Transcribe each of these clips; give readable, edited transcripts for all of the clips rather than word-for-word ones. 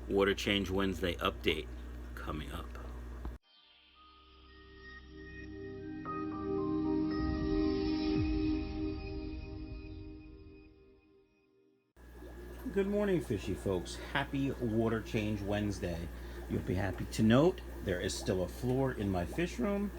Water Change Wednesday update coming up. Good morning, fishy folks. Happy Water Change Wednesday. You'll be happy to note there is still a floor in my fish room.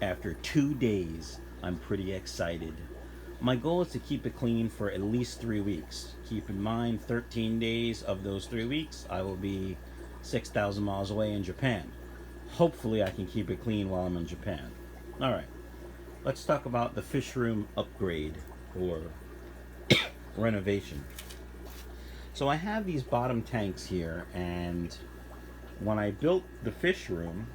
After 2 days, I'm pretty excited. My goal is to keep it clean for at least 3 weeks. Keep in mind, 13 days of those 3 weeks, I will be 6,000 miles away in Japan. Hopefully, I can keep it clean while I'm in Japan. All right, let's talk about the fish room upgrade or renovation. So I have these bottom tanks here, and when I built the fish room,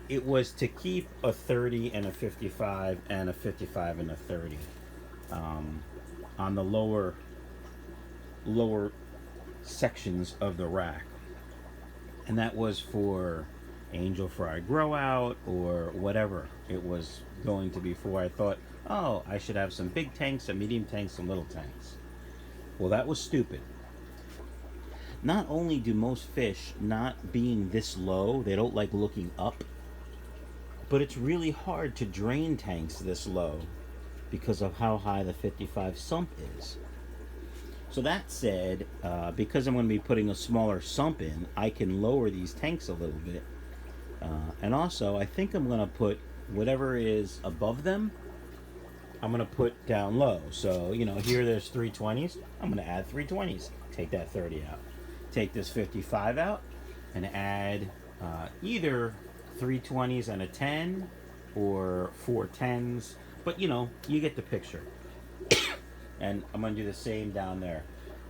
it was to keep a 30 and a 55 and a 55 and a 30 on the lower sections of the rack, and that was for angel fry grow out or whatever it was going to be for. I thought, oh, I should have some big tanks, some medium tanks, some little tanks. Well, that was stupid. Not only do most fish, not being this low, they don't like looking up, but it's really hard to drain tanks this low because of how high the 55 sump is. So that said, because I'm going to be putting a smaller sump in, I can lower these tanks a little bit. And also, I think I'm going to put whatever is above them, I'm going to put down low. So, here there's 320s. I'm going to add 320s. Take that 30 out. Take this 55 out and add either 320s and a 10 or 4 10s. But, you get the picture. And I'm going to do the same down there.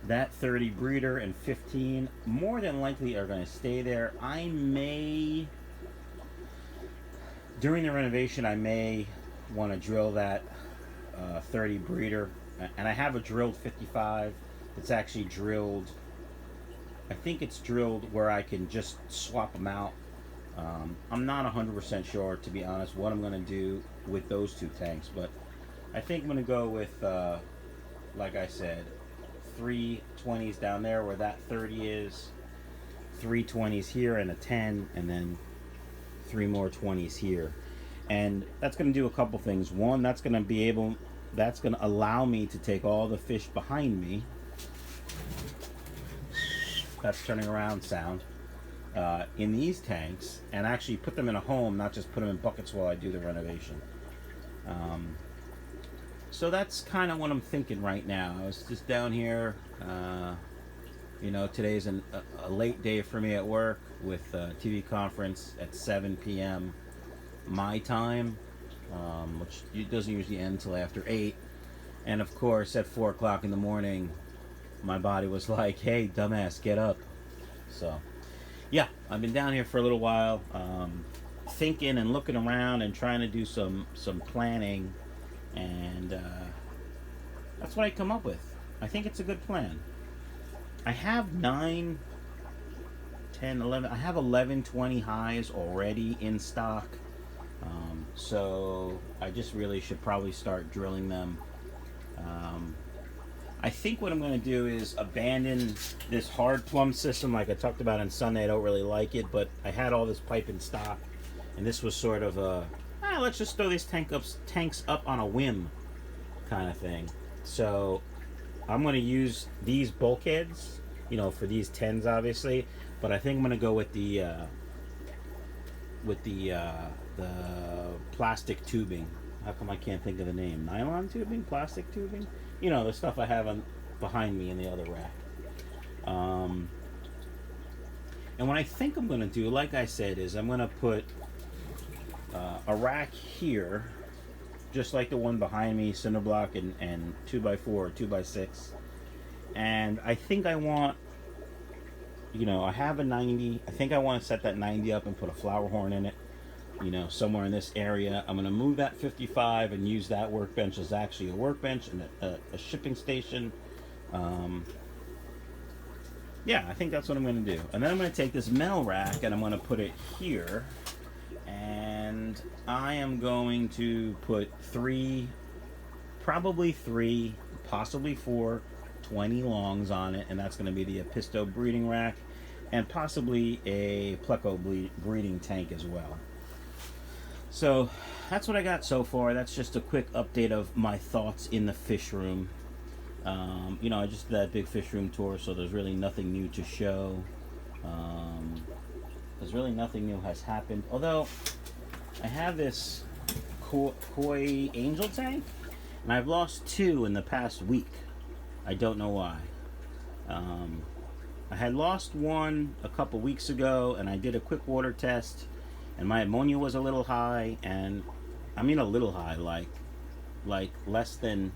That 30 breeder and 15 more than likely are going to stay there. I may, during the renovation, I may want to drill that 30 breeder. And I have a drilled 55 that's actually drilled. I think it's drilled where I can just swap them out. I'm not 100% sure, to be honest, what I'm going to do with those two tanks. But I think I'm going to go with, like I said, 320s down there where that 30 is, 320s here and a 10, and then 3 more 20s here. And that's going to do a couple things. One, that's going to allow me to take all the fish behind me. That's turning around sound in these tanks and actually put them in a home, not just put them in buckets while I do the renovation. So that's kind of what I'm thinking right now. I was just down here. Today's a late day for me at work with a TV conference at 7 p.m. my time, which doesn't usually end until after 8. And of course, at 4 o'clock in the morning, my body was like, hey, dumbass, get up. So, yeah, I've been down here for a little while, thinking and looking around and trying to do some planning, and that's what I come up with. I think it's a good plan. I have 9, 10, 11, I have 11, 20 highs already in stock, so I just really should probably start drilling them. I think what I'm going to do is abandon this hard plumb system like I talked about on Sunday. I don't really like it, but I had all this pipe in stock, and this was sort of a, let's just throw these tanks up on a whim kind of thing. So I'm going to use these bulkheads, for these 10s obviously, but I think I'm going to go with the plastic tubing. How come I can't think of the name? Nylon tubing? Plastic tubing? The stuff I have behind me in the other rack. And what I think I'm going to do, like I said, is I'm going to put a rack here, just like the one behind me, cinder block and 2x4 or 2x6. And I think I want, I have a 90. I think I want to set that 90 up and put a flower horn in it. Somewhere in this area. I'm going to move that 55 and use that workbench as actually a workbench and a shipping station. Yeah, I think that's what I'm going to do. And then I'm going to take this metal rack and I'm going to put it here. And I am going to put probably 3, possibly 4 20 longs on it. And that's going to be the Episto breeding rack. and possibly a pleco breeding tank as well. So that's what I got so far. That's just a quick update of my thoughts in the fish room. You know, I just did that big fish room tour, so there's really nothing new to show. There's really nothing new has happened. Although, I have this koi angel tank, and I've lost 2 in the past week. I don't know why. I had lost one a couple weeks ago, and I did a quick water test, and my ammonia was a little high, and I mean a little high, like less than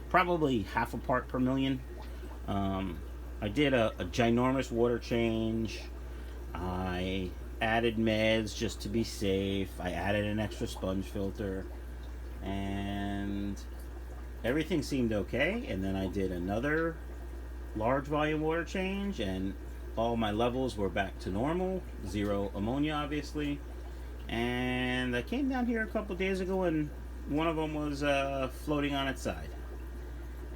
probably half a part per million. I did a ginormous water change. I added meds just to be safe. I added an extra sponge filter, and everything seemed okay. And then I did another large volume water change, and all my levels were back to normal. 0 ammonia, obviously. And I came down here a couple days ago, and one of them was floating on its side.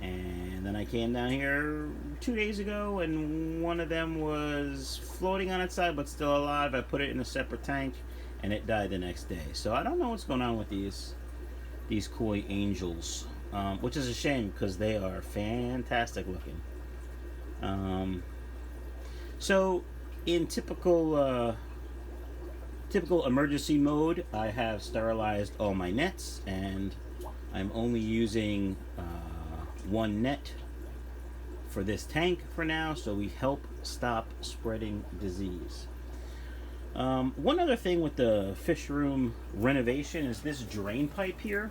And then I came down here 2 days ago, and one of them was floating on its side but still alive. I put it in a separate tank, and it died the next day. So I don't know what's going on with these koi angels, which is a shame because they are fantastic looking. So in typical emergency mode, I have sterilized all my nets, and I'm only using 1 net for this tank for now, so we help stop spreading disease. One other thing with the fish room renovation is this drain pipe here.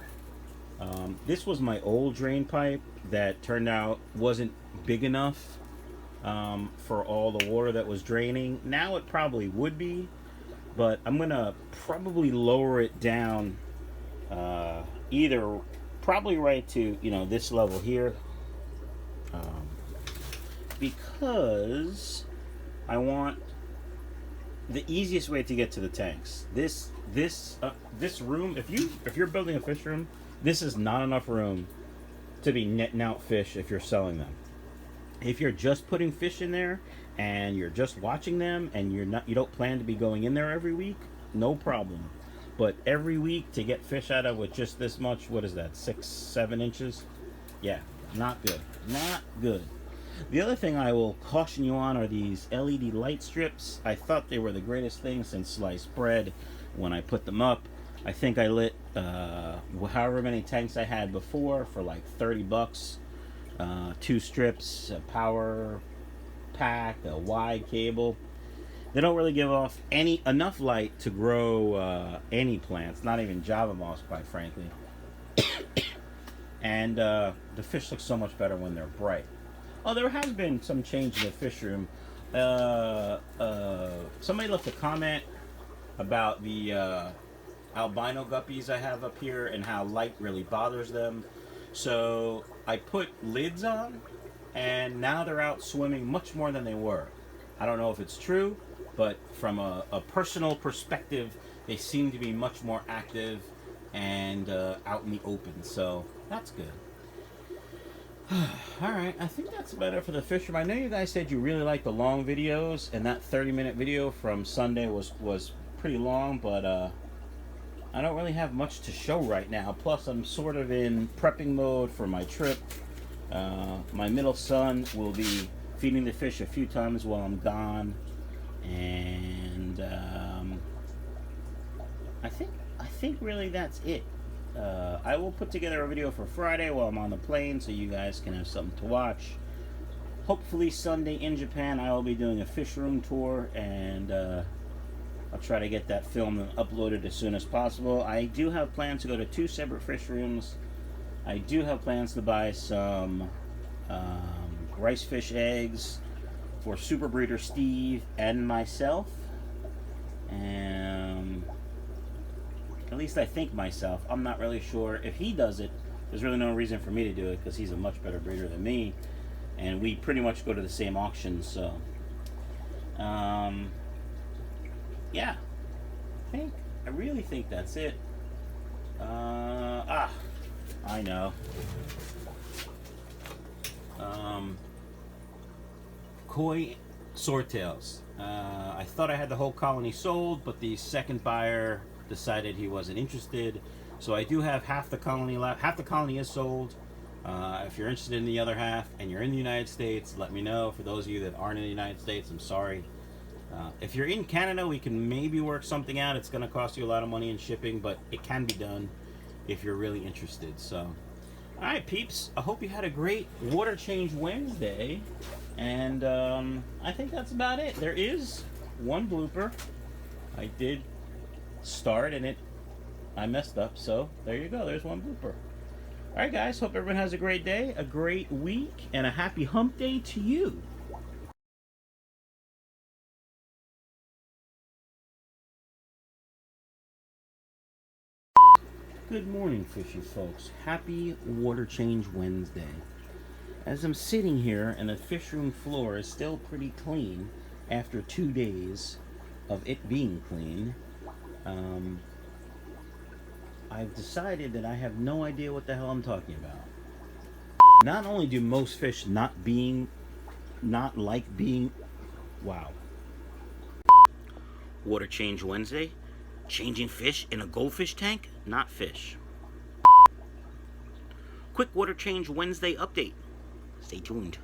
This was my old drain pipe that turned out wasn't big enough for all the water that was draining. Now it probably would be, but I'm gonna probably lower it down, either probably right to, you know, this level here, because I want the easiest way to get to the tanks. This room, if you're building a fish room, this is not enough room to be netting out fish if you're selling them. If you're just putting fish in there and you're just watching them, and you don't plan to be going in there every week, no problem. But every week to get fish out of with just this much, what is that, 6-7 inches? Yeah, not good. Not good. The other thing I will caution you on are these LED light strips. I thought they were the greatest thing since sliced bread when I put them up. I think I lit however many tanks I had before for like 30 bucks. 2 strips, a power pack, a wide cable. They don't really give off enough light to grow any plants, not even Java moss, quite frankly. And the fish look so much better when they're bright. Oh, there has been some change in the fish room. Somebody left a comment about the albino guppies I have up here and how light really bothers them. So I put lids on, and now they're out swimming much more than they were. I don't know if it's true, but from a personal perspective, they seem to be much more active and out in the open, so that's good. Alright, I think that's about it for the fish room. I know you guys said you really like the long videos, and that 30-minute video from Sunday was pretty long, but I don't really have much to show right now. Plus, I'm sort of in prepping mode for my trip. My middle son will be feeding the fish a few times while I'm gone, and I think really that's it. I will put together a video for Friday while I'm on the plane, so you guys can have something to watch. Hopefully Sunday in Japan I will be doing a fish room tour, and I'll try to get that filmed and uploaded as soon as possible. I do have plans to go to 2 separate fish rooms. I do have plans to buy some rice fish eggs for super breeder Steve and myself. And at least I think myself. I'm not really sure if he does it. There's really no reason for me to do it because he's a much better breeder than me, and we pretty much go to the same auctions. So yeah, I really think that's it. I know. Koi swordtails. I thought I had the whole colony sold, but the second buyer decided he wasn't interested. So I do have half the colony left. Half the colony is sold. If you're interested in the other half and you're in the United States, let me know. For those of you that aren't in the United States, I'm sorry. If you're in Canada, we can maybe work something out. It's going to cost you a lot of money in shipping, but it can be done if you're really interested. So, all right, peeps. I hope you had a great Water Change Wednesday. And I think that's about it. There is one blooper. I did start and I messed up. So there you go. There's one blooper. All right, guys. Hope everyone has a great day, a great week, and a happy hump day to you. Good morning, fishy folks. Happy Water Change Wednesday. As I'm sitting here and the fish room floor is still pretty clean after 2 days of it being clean, I've decided that I have no idea what the hell I'm talking about. Not only do most fish not like being, wow. Water Change Wednesday, changing fish in a goldfish tank, not fish. Quick Water Change Wednesday update. Stay tuned.